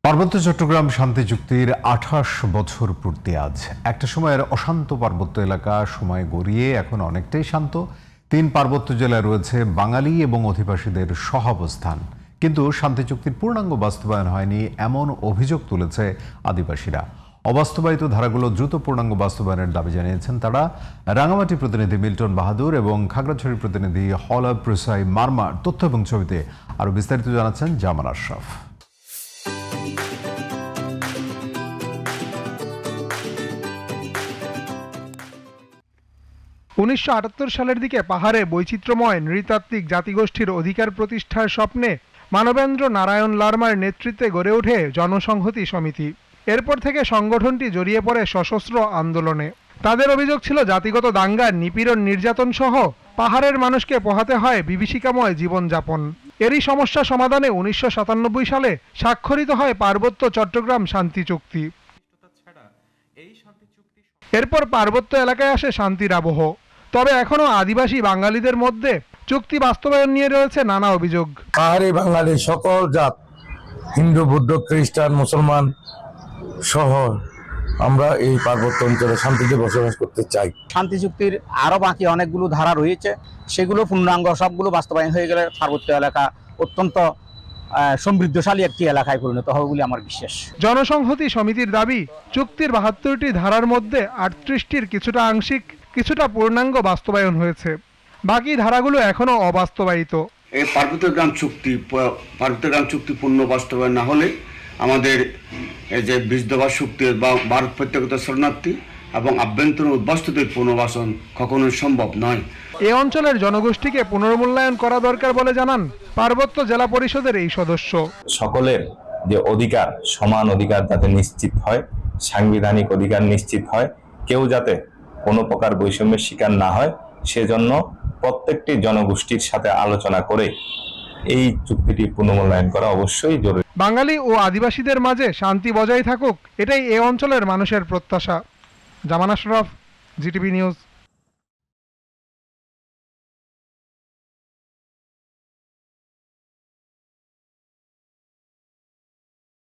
পার্বত্য চট্টগ্রাম শান্তি চুক্তির ২৮ বছর পূর্তি আজ। একটা সময়ের অশান্ত পার্বত্য এলাকা সময় গড়িয়ে এখন অনেকটাই শান্ত। ৩ পার্বত্য জেলায় রয়েছে বাঙালি এবং অধিবাসীদের সহাবস্থান, কিন্তু শান্তি চুক্তির পূর্ণাঙ্গ বাস্তবায়ন হয়নি এমন অভিযোগ তুলেছে আদিবাসীরা। অবাস্তবায়িত ধারাগুলো দ্রুত পূর্ণাঙ্গ বাস্তবায়নের দাবি জানিয়েছেন তারা। রাঙামাটি প্রতিনিধি মিল্টন বাহাদুর এবং খাগড়াছড়ির প্রতিনিধি হলা প্রসাই মারমার তথ্য এবং ছবিতে আরো বিস্তারিত জানাচ্ছেন জামান আশরাফ। ১৯৭৮ সালের দিকে পাহাড়ে বৈচিত্র্যময় নৃতাত্ত্বিক জাতিগোষ্ঠীর অধিকার প্রতিষ্ঠার স্বপ্নে মানবেন্দ্র নারায়ণ লারমার নেতৃত্বে গড়ে ওঠে জনসংহতি সমিতি। এরপর থেকে সংগঠনটি জড়িয়ে পড়ে সশস্ত্র আন্দোলনে। তাদের অভিযোগ ছিল জাতিগত দাঙ্গা, নিপীড়ন, নির্যাতন সহ পাহাড়ের মানুষকে পোহাতে হয় বিভীষিকাময় জীবনযাপন। এরই সমস্যা সমাধানে ১৯৯৭ সালে স্বাক্ষরিত হয় পার্বত্য চট্টগ্রাম শান্তি চুক্তি। এরপর পার্বত্য এলাকায় আসে শান্তির আবহ। তবে এখনো আদিবাসী বাঙালিদের মধ্যে চুক্তি বাস্তবায়ন নিয়ে রয়েছে নানা অভিযোগ। পাহাড়ি বাঙালি সকল জাত, হিন্দু, বৌদ্ধ, খ্রিস্টান, মুসলমান সহ আমরা এই পার্বত্য অঞ্চলে শান্তিতে বসবাস করতে চাই। শান্তি চুক্তির আরো বাকি অনেকগুলো ধারা রয়েছে, সেগুলো পূর্ণাঙ্গ সবগুলো বাস্তবায়ন হয়ে গেলে পার্বত্য এলাকা অত্যন্ত সমৃদ্ধশালী একটি এলাকায় পরিণত হবে বলে আমার বিশ্বাস। জনসংহতি সমিতির দাবি, চুক্তির ৭২টি ধারার মধ্যে ৩৮টির কিছুটা আংশিক, কিছুটা পূর্ণাঙ্গ বাস্তবায়ন হয়েছে। বাকি ধারাগুলো এখনো অবাস্তবায়িত। এই পার্বত্যগ্রাম চুক্তি পূর্ণ বাস্তবায়ন না হলে আমাদের এই যে ২০ দফা চুক্তি বা ভারত প্রত্যাগত শরণার্থী এবং আভ্যন্তরীণ উদ্বাস্তুদের পুনর্বাসন কখনোই সম্ভব নয়। এই অঞ্চলের জনগোষ্ঠীকে পুনর্মূল্যায়ন করা দরকার বলে জানান পার্বত্য জেলা পরিষদের এই সদস্য। সকলের যে অধিকার, সমান অধিকার যাতে নিশ্চিত হয়, সাংবিধানিক অধিকার নিশ্চিত হয়, কেউ যাতে কোনো প্রকার বৈষম্যের শিকার না হয়, সেজন্য প্রত্যেকটি জনগোষ্ঠীর সাথে আলোচনা করে এই চুক্তিটি পুনর্মূল্যায়ন করা অবশ্যই জরুরি। বাঙালি ও আদিবাসীদের মাঝে শান্তি বজায় থাকুক, এটাই এই অঞ্চলের মানুষের প্রত্যাশা। জামান আশরাফ, জিটিভি নিউজ।